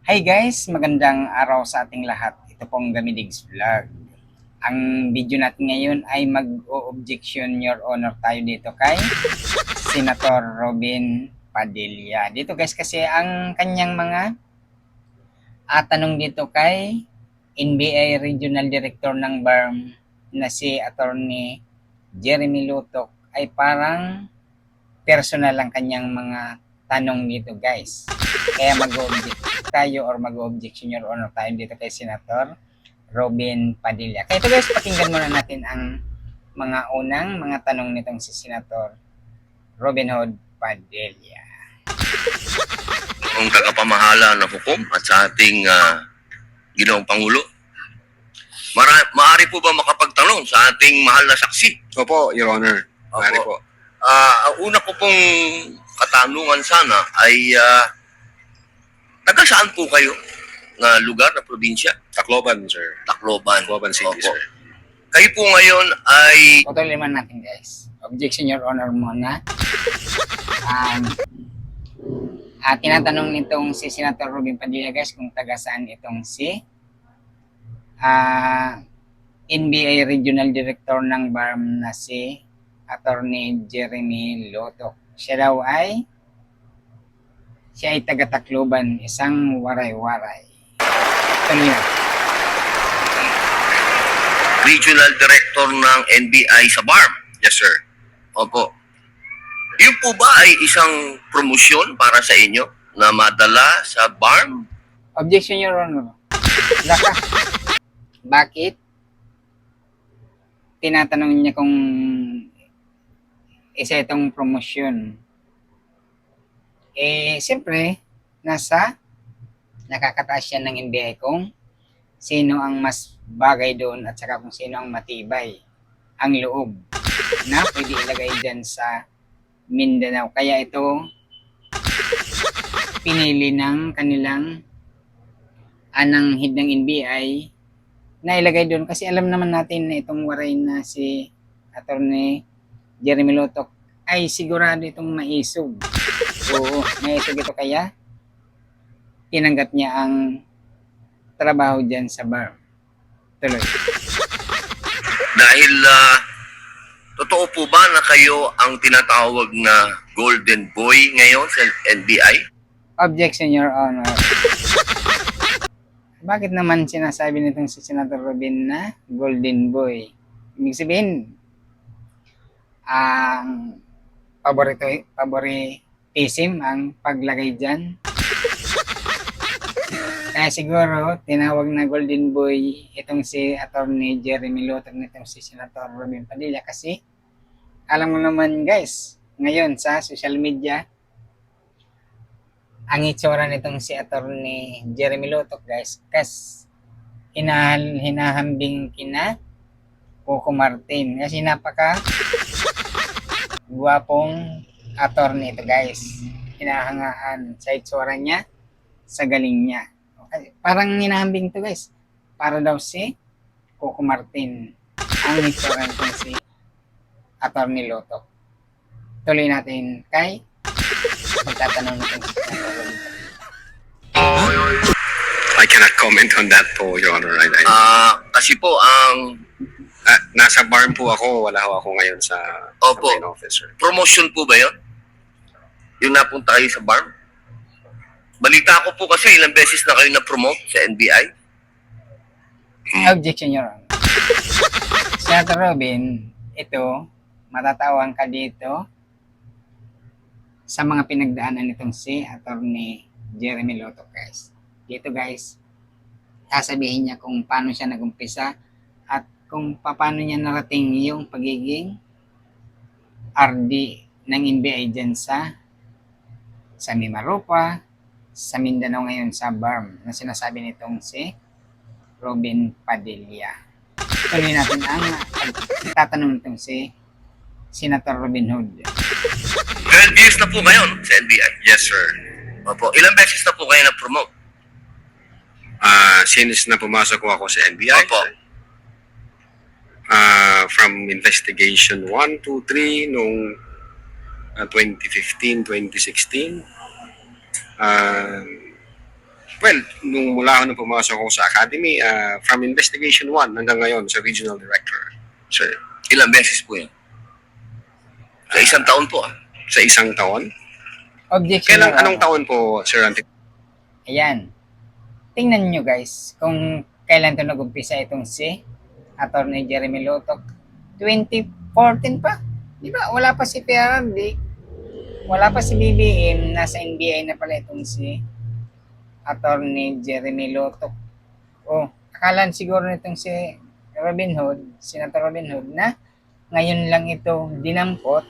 Hi guys, magandang araw sa ating lahat. Ito pong Gamidigs Vlog. Ang video natin ngayon ay mag-o-objection your honor tayo dito kay Senator Robin Padilla. Dito guys kasi ang kanyang mga tanong dito kay NBA Regional Director ng BARM na si Attorney Jeremy Lutok ay parang personal ang kanyang mga tanong dito guys. Kaya mag-object tayo or mag-objection your honor tayo dito kay Senator Robin Padilla. Kaya ito guys, pakinggan muna natin ang mga unang mga tanong nitong si Senator Robin Hood Padilla. Ang tagapamahala ng hukom at sa ating Ginoong Pangulo. Maaari po ba makapagtanong sa ating mahal na saksi? Opo, Your Honor. Maaari po. Ang una ko pong katanungan sana ay taga saan po kayo na lugar na probinsya? Tacloban, sir. Tacloban. Tacloban City, Opo. sir. Kayo po ngayon ay Tutuloy naman natin guys. Objection your honor muna. Tinatanong nitong si Senator Robin Padilla guys kung taga saan itong si NBA Regional Director ng BARM na si Attorney Jeremy Lutok. Siya ay taga Tacloban, isang waray-waray. Tuloy na. Regional Director ng NBI sa BARM. Yes, sir. Opo. Yun po ba ay isang promosyon para sa inyo na madala sa BARM? Objection your honor. Laka. Bakit? Tinatanong niya kung isa itong promosyon. Siyempre, nakakataas siya ng NBI kung sino ang mas bagay doon at saka kung sino ang matibay ang loob na pwede ilagay dyan sa Mindanao. Kaya ito pinili ng kanilang ananghid ng NBI na ilagay doon kasi alam naman natin na itong waray na si Attorney Jeremy Lutok ay sigurado itong maisog. Oo, maisog ito kaya tinanggap niya ang trabaho dyan sa BARM. Tuloy. Dahil totoo po ba na kayo ang tinatawag na Golden Boy ngayon sa NBI? Objection, Your Honor. Bakit naman sinasabi nitong si Senator Robin na Golden Boy? Ibig sabihin, ang favoritism ang paglagay dyan. Kaya siguro, tinawag na Golden Boy itong si Attorney Jeremy Lutok nitong si Senator Robin Padilla kasi alam mo naman guys, ngayon sa social media, ang itsura nitong si Attorney Jeremy Lutok guys, hinahambing kina Coco Martin kasi napaka guwapong attorney ito guys. Hinahangaan sa itsura niya, sa galing niya. Okay. Parang hinahambing to guys. Para daw si Coco Martin ang itsura nito si Attorney Lutok. Tuloy natin kay pagtatanong nito si I cannot comment on that po, Your Honor. Kasi po ang Nasa BARM po ako. Wala ho ako ngayon sa Opo. main office, sir. promotion po ba yun? Yung napunta kayo sa BARM? Balita ko po kasi ilang beses na kayo na-promote sa NBI. Objection, Your Honor. Senator Robin, ito, matatawang ka dito sa mga pinagdaanan nitong si Attorney Jeremy Lutok guys. Dito guys, sasabihin niya kung paano siya nagumpisa at kung paano niya narating yung pagiging RD ng NBI dyan sa Mimaropa, sa Mindanao ngayon sa BARM na sinasabi nitong si Robin Padilla. Tuloy natin ang tatanong nitong si Senator Robin Hood. 12 years na po ngayon sa NBI. Yes, sir. Opo. Ilang beses na po kayo na-promote? Since na pumasok ko ako sa NBI, Opo. sir, from investigation 1, 2, 3 noong 2015, 2016, Well, nung mula ako nung pumasok ako sa academy, from investigation 1 hanggang ngayon sa regional director, sir. Ilang beses po yun? Sa isang taon po. Sa isang taon. Objection, Kailan, Your anong Honor. taon po, Sir Ante? Ayan. Tingnan nyo guys, kung kailan ito nag-umpisa itong si Attorney Jeremy Lotok. 2014 pa. Di ba? Wala pa si PRD. Wala pa si BBM. Nasa NBI na pala itong si Attorney Jeremy Lotok. Oh, akala siguro nitong si Robin Hood, Senator Robin Hood, na ngayon lang ito dinampot,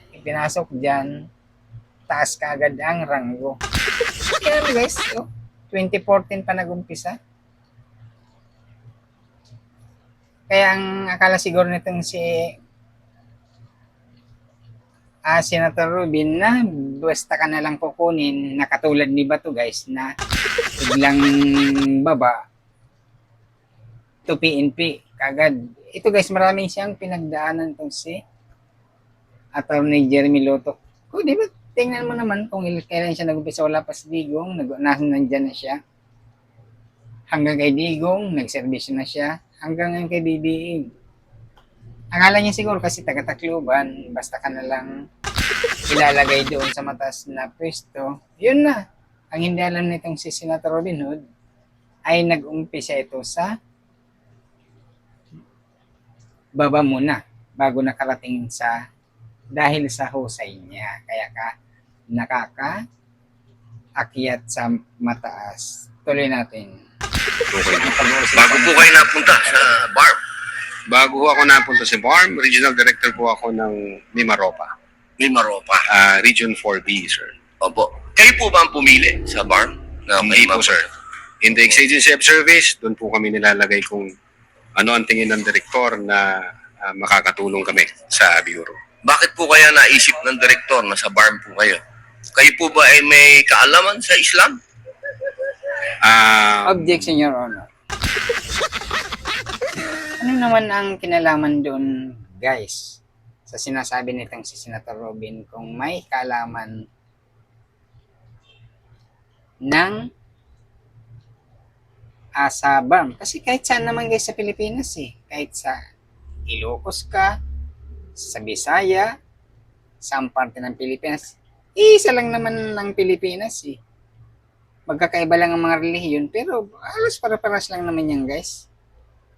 ipinasok dyan, taas kaagad ang ranggo. Kaya guys, 2014 pa nag-umpisa. Kaya ang akala siguro nitong si Senator Rubin na basta ka na lang kukunin na katulad ni Bato guys na biglang baba to PNP kagad. Ito guys, marami siyang pinagdaanan itong si Attorney Jeremy Lotok. Kung di ba, tingnan mo naman kung kailan siya nag-umpisa, wala pa si Digong, nandyan na siya. Hanggang kay Digong, nag-service na siya. Hanggang ngayon kay BBM. Akala niya siguro kasi taga-Tacloban, basta ka na lang ilalagay doon sa mataas na pwesto. Yun na. Ang hindi alam nitong si Senator Robin Hood ay nag-umpisa ito sa baba muna bago nakarating sa dahil sa husay niya. Kaya ka nakakaakyat sa mataas. Tuloy natin. Okay. Bago po kayo napunta sa BARM. Bago ako napunta sa BARM, regional director po ako ng Mimaropa. Mimaropa. Region 4B, sir. Opo. Kayo po ba ang pumili sa BARM? Hindi po, sir. In the ex-agency of service, doon po kami nilalagay kung ano ang tingin ng direktor na makakatulong kami sa bureau. Bakit po kaya naisip ng direktor na sa BARM po kayo? Kayo po ba ay may kaalaman sa Islam? Objection, Your Honor. Ano naman ang kinalaman doon, guys, sa sinasabi nitong si Senator Robin kung may kaalaman ng sa BARM? Kasi kahit saan naman guys sa Pilipinas kahit sa Ilocos ka, sa Bisaya, sa parte ng Pilipinas, isa lang naman ng Pilipinas Magkakaiba lang ang mga relihiyon, pero halos para-paras lang naman yan guys.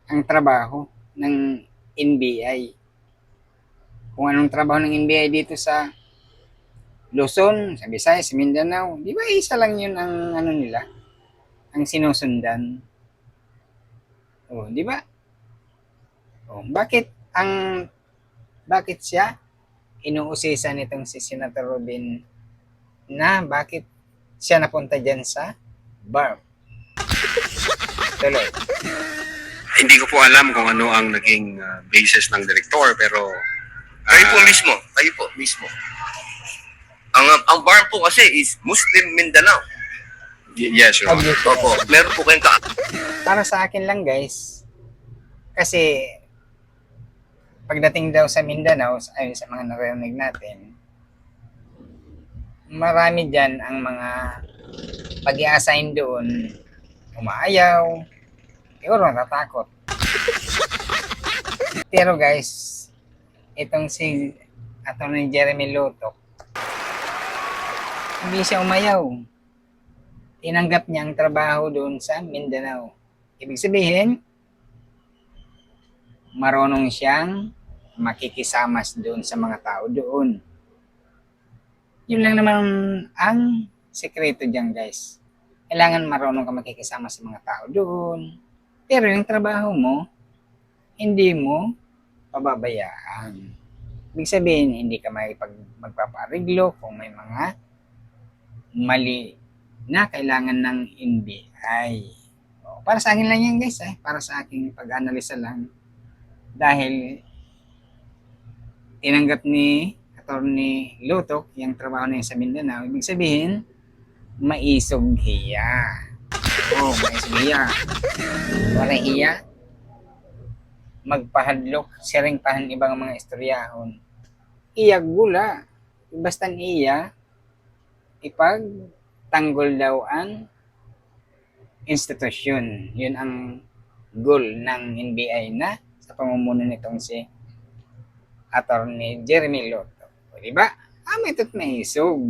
Ang trabaho ng NBI. Kung anong trabaho ng NBI dito sa Luzon, sa Visayas, sa Mindanao, di ba isa lang yun ang nila, ang sinusundan. Di ba? Bakit siya inuusisa nitong si Senator Robin na bakit siya napunta dyan sa BARM? Tuloy. Hindi ko po alam kung ano ang naging basis ng direktor, pero Kayo po mismo. Ang BARM po kasi is Muslim Mindanao. yes, Your Honor. Opo. Meron po kayong Para sa akin lang guys, kasi pagdating daw sa Mindanao, ayon sa mga narinig natin, marami dyan ang mga pag-i-assign doon, umaayaw, siguro natatakot. Pero guys, itong si Attorney Jeremy Lotok, hindi siya umayaw. Tinanggap niya ang trabaho doon sa Mindanao. Ibig sabihin, marunong siyang makikisamas doon sa mga tao doon. Yun lang naman ang sekreto dyan guys. Kailangan marunong ka makikisama sa mga tao doon. Pero yung trabaho mo, hindi mo pababayaan. Ibig sabihin, hindi ka magpapariglo kung may mga mali na kailangan ng NBI. Para sa akin lang yan guys, para sa aking pag-analisa lang. Dahil tinanggap ni Attorney Lotok yung trabaho niya sa Mindanao, ibig sabihin, maisog hiya. Maisog hiya. Wala hiya. Magpahadlok, siring pahan ibang mga istoryahon. Iyag gula. Basta iya, ipag tanggol daw ang institusyon. Yun ang goal ng NBI na sa pamumuno nitong si Attorney Jeremy Lotto. O, diba? May tot na isog.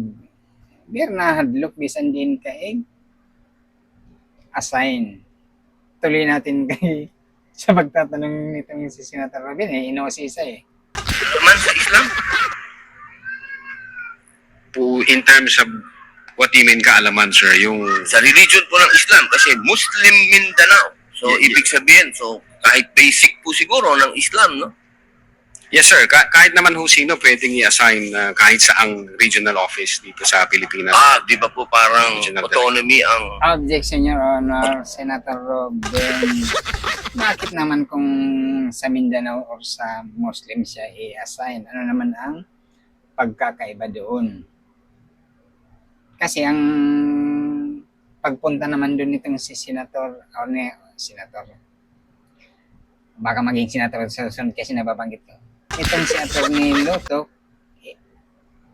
Bir na hadlok bisan din kaig assign. Tuloy natin kay sa pagtatanong nitong si Senator Robin inosisa naman sa Islam. In terms of what you mean kaalaman, sir, yung Sa religion po ng Islam kasi Muslim Mindanao. So, ibig sabihin, so kahit basic po siguro ng Islam, no? yes, sir, kahit naman ho sino pwedeng i-assign kahit saang regional office dito sa Pilipinas. Di ba po parang Regional autonomy ang Objection, Your Honor, Senator Robin. Bakit naman kung sa Mindanao or sa Muslim siya i-assign? Ano naman ang pagkakaiba doon? Kasi ang pagpunta naman doon nitong si Senator, baka maging senator sa susunod kasi nababanggit ko. Itong si Attorney Lotto,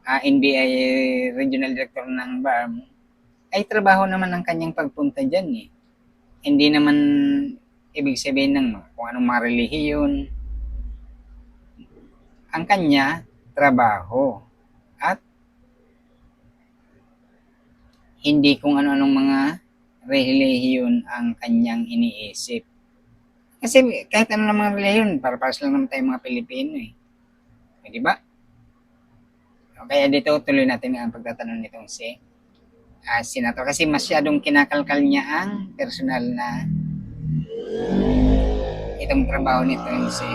NBI Regional Director ng BARM, ay trabaho naman ang kanyang pagpunta dyan Hindi naman ibig sabihin ng kung anong mga relihiyon. Ang kanya, trabaho. At hindi kung ano-anong mga relihiyon ang kanyang iniisip. Kasi kahit ano ng mga relihiyon, para-paras lang naman tayo mga Pilipino di ba? Kaya dito tuloy natin ang pagtatanong nitong si Senator kasi masyadong kinakalkal niya ang personal na itong trabaho nitong si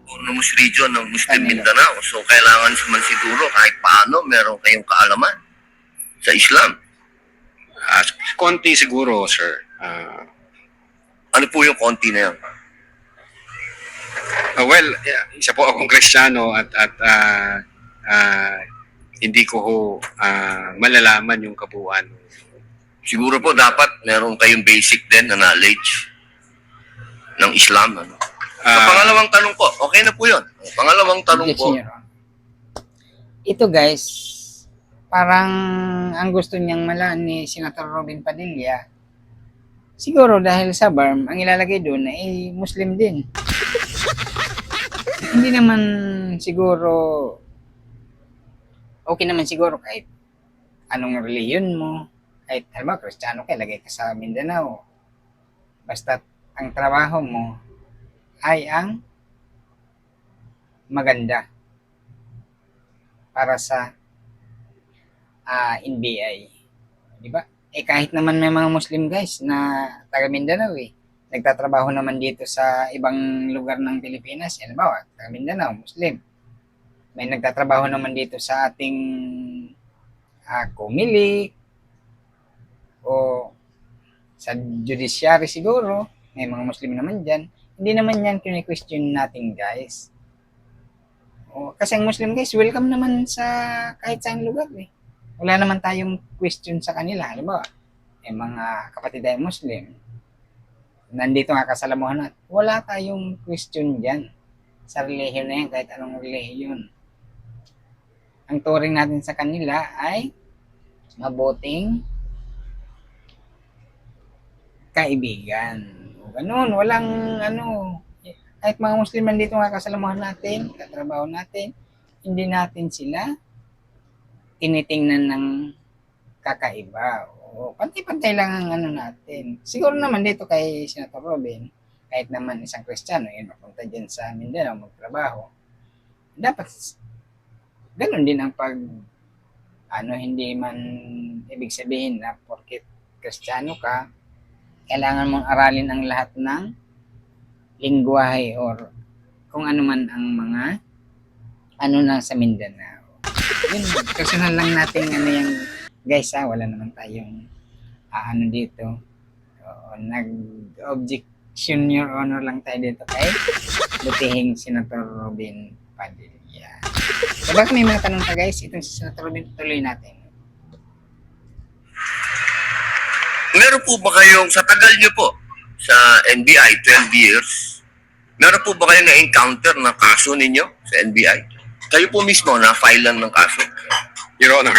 autonomous region ng Muslim Kanila. Mindanao. So, kailangan naman siguro kahit paano meron kayong kaalaman sa Islam. Konti siguro, sir. Ano po yung konti na yan? Well, isa po akong Kristiyano at hindi ko ho malalaman yung kabuuan. Siguro po dapat meron kayong basic din na knowledge ng Islam. Ano? Sa pangalawang tanong po, okay na po yun. Pangalawang tanong po, Objection, Your Honor. Ito guys, parang ang gusto niyang malaman ni Senator Robin Padilla, siguro dahil sa BARM, ang ilalagay doon ay Muslim din. Hindi naman siguro, okay naman siguro kahit anong relihiyon mo, kahit halimbawa Kristiyano ka, lagay ka sa Mindanao. Basta ang trabaho mo ay ang maganda para sa NBI. Di ba? Kahit naman may mga Muslim guys na taga Mindanao nagtatrabaho naman dito sa ibang lugar ng Pilipinas. Halimbawa, taga Mindanao, Muslim. May nagtatrabaho naman dito sa ating Comelec o sa judiciary siguro. May mga Muslim naman dyan. Hindi naman yan kini-question natin guys. Kasi ang Muslim guys, welcome naman sa kahit saang lugar Wala naman tayong question sa kanila. Halimbawa, may mga kapatid tayong Muslim. Nandito nga kasalamuhan natin. Wala tayong question dyan sa relihiyon na yan, kahit anong relihiyon. Ang turing natin sa kanila ay mabuting kaibigan. Ganun, walang kahit mga Muslim nandito nga kasalamuhan natin, katrabaho natin, hindi natin sila tinitingnan ng kakaiba. Pantay-pantay lang ang natin. Siguro naman dito kay Senator Robin, kahit naman isang Kristiyano, mapunta dyan sa Mindanao, magtrabaho. Dapat, ganun din ang hindi man ibig sabihin na porket Kristiyano ka, kailangan mong aralin ang lahat ng lingwahe or kung ano man ang mga na sa Mindanao. Yun, personal lang natin yung guys wala naman tayong dito. Nag-objection, Your Honor, lang tayo dito kay butihing Senator Robin Padilla. So baka may mga tanong pa guys, itong si Senator Robin, tuloy natin. meron po ba kayong, sa tagal nyo po, sa NBI, 12 years, meron po ba kayong na-encounter na kaso ninyo sa NBI? Kayo po mismo na-file lang ng kaso? Your Honor,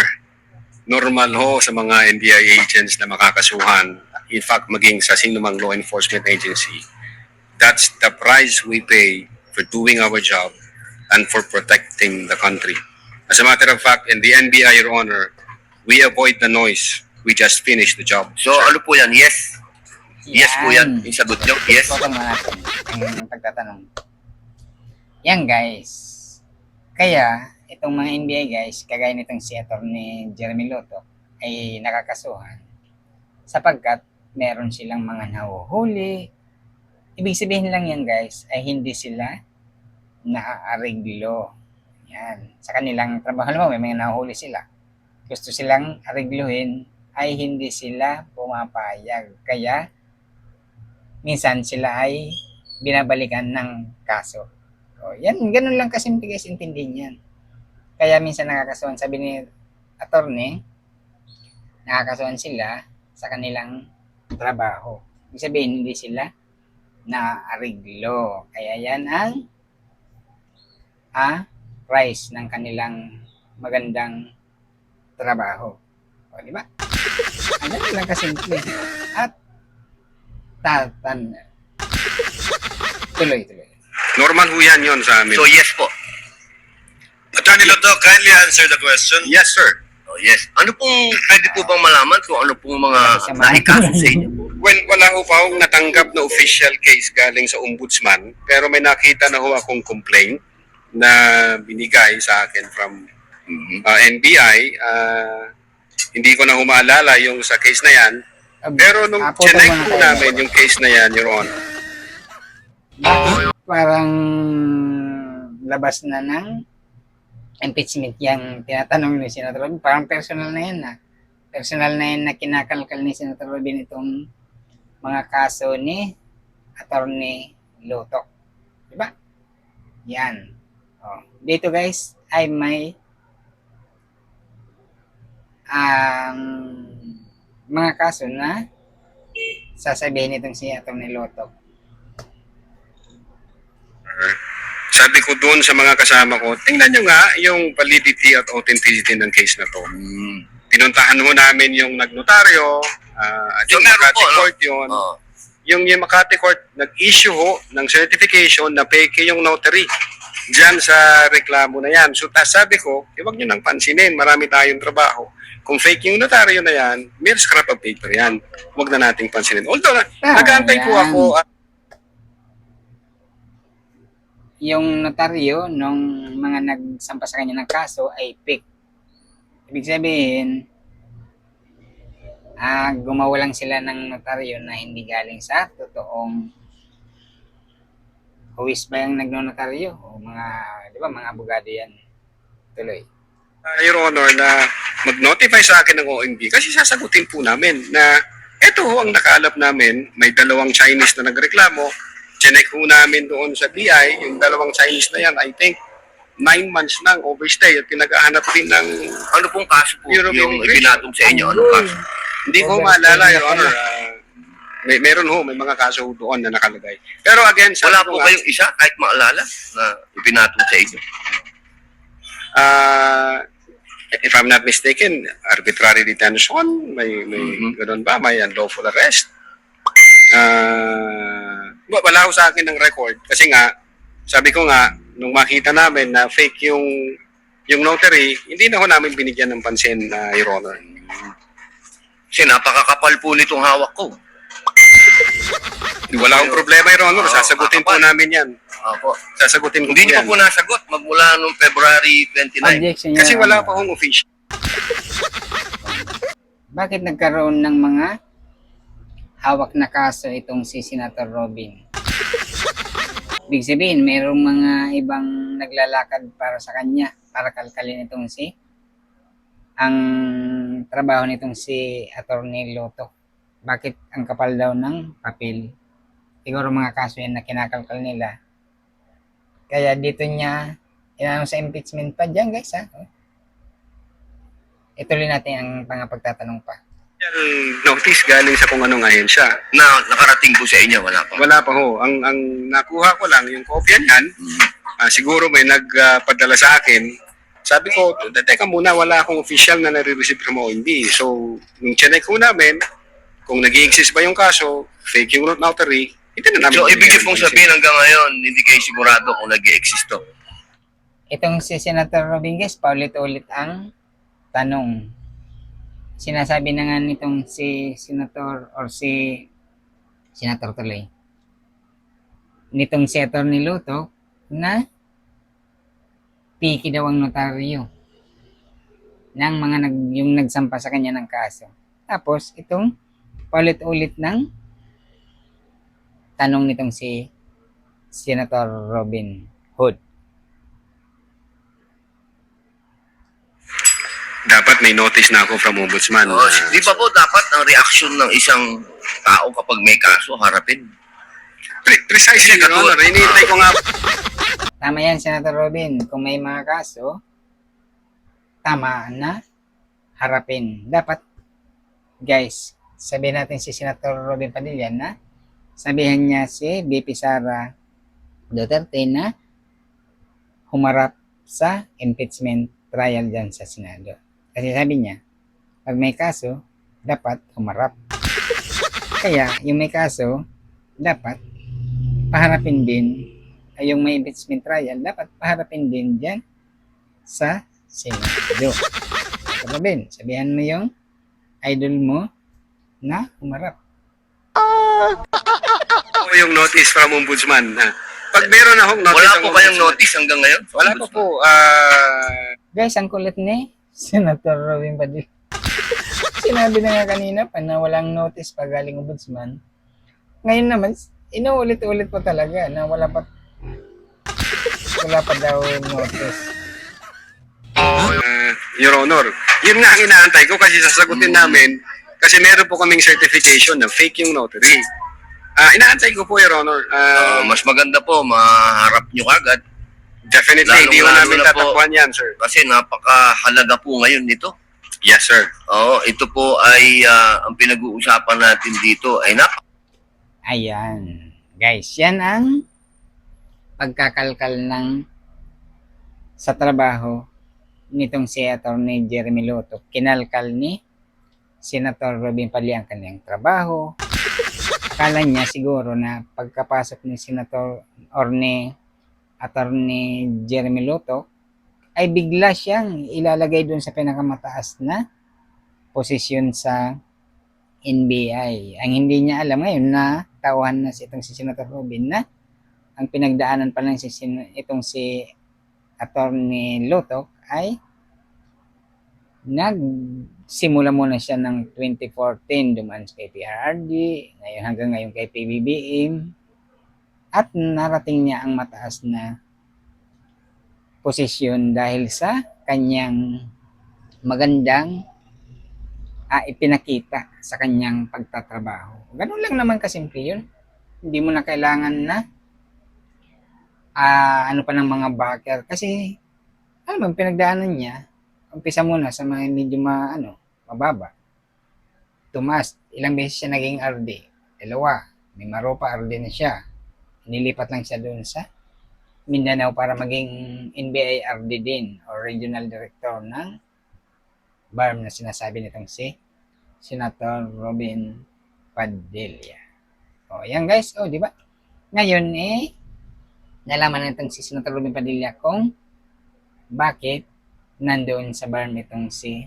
normal ho sa mga NBI agents na makakasuhan in fact maging sa sinumang law enforcement agency, that's the price we pay for doing our job and for protecting the country. As a matter of fact, in the NBI, Your Honor, we avoid the noise. We just finish the job. So ano po yan? Yes? Yes po yan. Yung sagot nyo? Yes? Tutukan muna natin ang pagtatanong. Yan guys. Kaya, itong mga NBI guys, kagaya nitong si Atty. Jeremy Loto, ay nakakasuhan sapagkat meron silang mga nahuhuli. Ibig sabihin lang yan guys, ay hindi sila naaareglo. Yan. Sa kanilang trabaho naman, may mga nahuhuli sila. Gusto silang aregluhin, ay hindi sila pumapayag. Kaya, minsan sila ay binabalikan ng kaso. O, yan, ganun lang kasimple guys, intindihin yan. Kaya minsan nakakasuhan, sabi ni attorney, nakakasuhan sila sa kanilang trabaho. Ibig sabihin, hindi sila naariglo. Kaya yan ang price ng kanilang magandang trabaho. O, di ba? Ano lang kasimple. At tuloy. Normal ho yan yun sa amin. So yes po. Attorney Loto, kindly answer the question. Yes, sir. Oh, yes. Ano pong pwede po bang malaman kung ano pong mga Sa mga- naikaso sa inyo? Well, wala ho pa akong natanggap na official case galing sa ombudsman, pero may nakita na ho akong complaint na binigay sa akin from NBI. Hindi ko na ho maalala yung sa case na yan, pero nung chinek po namin yung case na yan, Your Honor, parang labas na ng impeachment yung tinatanong ni Senator Robin. Parang personal na yan Personal na yan na kinakalkal ni Senator Robin itong mga kaso ni Attorney Loto. Diba? Yan. Oh. Dito guys ay may mga kaso na sasabihin itong si Attorney Loto. sabi ko doon sa mga kasama ko, tingnan nyo nga yung validity at authenticity ng case na to. Pinuntahan ho namin yung nagnotaryo, at So, yung meron Makati po, no? Court yun. Oh. Yung Makati Court nag-issue ho ng certification na peke yung notary dyan sa reklamo na yan. So sabi ko, huwag nyo nang pansinin, marami tayong trabaho. Kung fake yung notaryo na yan, mere scrap of paper yan. Huwag na nating pansinin. Although, nag-aantay po yan. ako. Yung notaryo nung mga nagsampa sa kanya ng kaso ay fake. Ibig sabihin, gumawa lang sila ng notaryo na hindi galing sa totoong huwis ba yung nagnonotaryo? O mga, di ba, mga abogado yan. Tuloy. Your Honor, na mag-notify sa akin ng OMB kasi sasagutin po namin na eto ho ang nakaalap namin, may dalawang Chinese na nagreklamo. Chinek ho namin doon sa BI, yung dalawang Chinese na yan, I think 9 months nang overstay at pinag-ahanap din ng Ano pong kaso po European yung immigration. ibinatong sa inyo? Anong kaso? Hindi ko maalala, Your Honor. Meron ho, may mga kaso doon na nakalagay. Pero again, sabi Wala ko po nga, kayong isa kahit maalala na ibinatong sa inyo? if I'm not mistaken, arbitrary detention, may ganun ba? May unlawful arrest. Wala ho sa akin ng record kasi nga, sabi ko nga, nung makita namin na fake yung notary, hindi na ho namin binigyan ng pansin, Your Honor. Kasi napakakapal po nitong hawak ko. Wala akong problema, Your Honor. Sasagutin po namin yan. Opo. Sasagutin ko Hindi po niyo yan. pa po nasagot magmula noong February 29. Objection yan. Kasi wala pa hong official. Bakit nagkaroon ng mga hawak na kaso itong si Senator Robin? Ibig sabihin, mayroong mga ibang naglalakad para sa kanya, para kalkalin itong ang trabaho nitong si Attorney Loto. Bakit ang kapal daw ng papel? Siguro mga kaso yan na kinakalkal nila. Kaya dito niya, inano sa impeachment pa dyan guys ha. Ituloy natin ang pagtatanong pa. Notice galing sa kung anong ahensya. Na nakarating po sa inyo, wala pa. Wala pa ho. Ang nakuha ko lang, yung kopya niyan, siguro may nagpadala sa akin. Sabi ko, teka muna, wala akong official na nare-receive from OMB. So, nung chinek ko namin, kung nag-i-exist ba yung kaso, fake yung notary, hindi na namin. So, ibig bibigyan niyo pong ng sabihin hanggang ngayon, hindi kayo sigurado kung nag-exist to. Itong si Senator Robinguez, paulit-ulit ang tanong. Sinasabi na nga nitong si Senator or si Senator tuloy, nitong si Atty. Luto na piki daw ang notaryo ng mga yung nagsampa sa kanya ng kaso. Tapos itong paulit-ulit ng tanong nitong si Senator Robin Hood. Dapat may notice na ako from Ombudsman. Oh, di ba po dapat ang reaksyon ng isang tao kapag may kaso, harapin? Precisely, Your Honor. Hinihintay ko nga. Tama yan, Senator Robin. Kung may mga kaso, tama na harapin. Dapat, guys, sabihin natin si Senator Robin Padilla na sabihan niya si BP Sara Duterte na humarap sa impeachment trial dyan sa Senado. Kasi sabi niya, pag may kaso, dapat humarap. Kaya, yung may kaso, dapat paharapin din, ay yung may impeachment trial, dapat paharapin din dyan sa Senado. Robin, sabihan mo yung idol mo na humarap. Po yung notice from Ombudsman. Pag meron akong notice Wala ng po kayong Ombudsman- notice hanggang ngayon? Wala pa po. Guys, ang kulit ni Senator Robin Padilla. Sinabi na nga kanina pa na walang notice pa galing Ombudsman. Ngayon naman, inuulit-ulit po talaga na wala pa daw notice. Your Honor, yun nga ang inaantay ko kasi sasagutin namin kasi meron po kaming certification na fake yung notary. Inaantay ko po, Your Honor. Mas maganda po, maharap nyo kagad. Definitely, hindi ko lalong-lalo namin na po. tatakbuhan yan, sir. Kasi napakahalaga po ngayon nito. Yes, sir. Oo, ito po ay ang pinag-uusapan natin dito ay Ayan. Guys, yan ang pagkakalkal ng sa trabaho nitong si Atty. Jeremy Luto. Kinalkal ni Senator Robin Padilla ang kanyang trabaho. Akala niya siguro na pagkapasok ni Senator or ni Atty. Jeremy Luto ay bigla siyang ilalagay doon sa pinakamataas na posisyon sa NBI. Ang hindi niya alam ngayon na tauhan na itong si Senator Robin na ang pinagdaanan pa lang itong si Atty. Luto ay nagsimula muna siya ng 2014 dumaan kay PRRD, ngayon hanggang ngayon kay PBBM, at narating niya ang mataas na posisyon dahil sa kanyang magandang ipinakita sa kanyang pagtatrabaho. Ganun lang naman kasimple yun. Hindi mo na kailangan na ano pa ng mga backer kasi ano man pinagdaanan niya, umpisa muna sa mga medyo mababa. Tumas, ilang beses siya naging RD. Dalawa, may Maropa RD na siya. Nilipat lang siya doon sa Mindanao para maging NBI RD din o Regional Director ng BARM na sinasabi nitong si Senator Robin Padilla. O, yan guys. O, di ba? Ngayon nalaman natin si Senator Robin Padilla kung bakit nandoon sa BARM itong si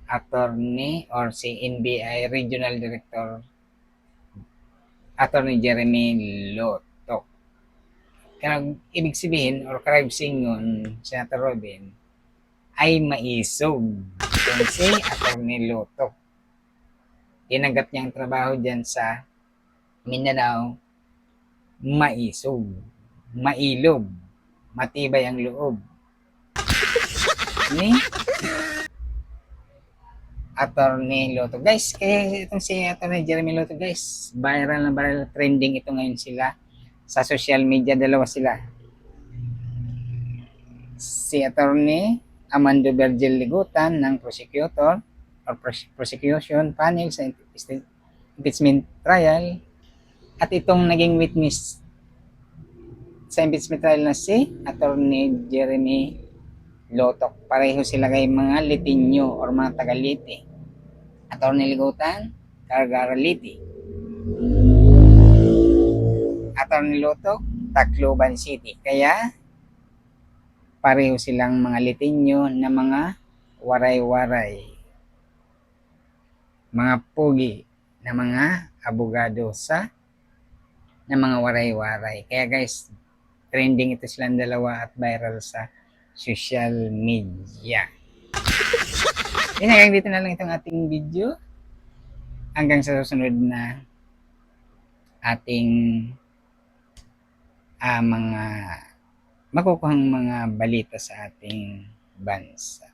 attorney or si NBI Regional Director Attorney Jeremy Luto. Kaya ibig sabihin or karagsingon Senator Robin ay maisog itong si Attorney Luto. Tinanggap niya ang trabaho dyan sa Mindanao, maisog, mailog, matibay ang loob ni Attorney Luto. Guys, kaya itong si Attorney Jeremy Luto, guys, viral na viral, trending ito ngayon sila sa social media. Dalawa sila. Si Attorney Amando Virgil Ligutan ng prosecutor or prosecution panel sa impeachment trial at itong naging witness sa impeachment trial na si Attorney Jeremy Luto. Pareho sila kay mga Litinyo or mga taga-Liti. Attorney Ligutan, Targaraliti. Attorney Lutok, Tacloban City. Kaya, pareho silang mga litinyo na mga waray-waray. Mga pogi na mga abogado na mga waray-waray. Kaya guys, trending ito silang dalawa at viral sa social media. Yun, hanggang dito na lang itong ating video. Hanggang sa susunod na ating mga makukuhang mga balita sa ating bansa.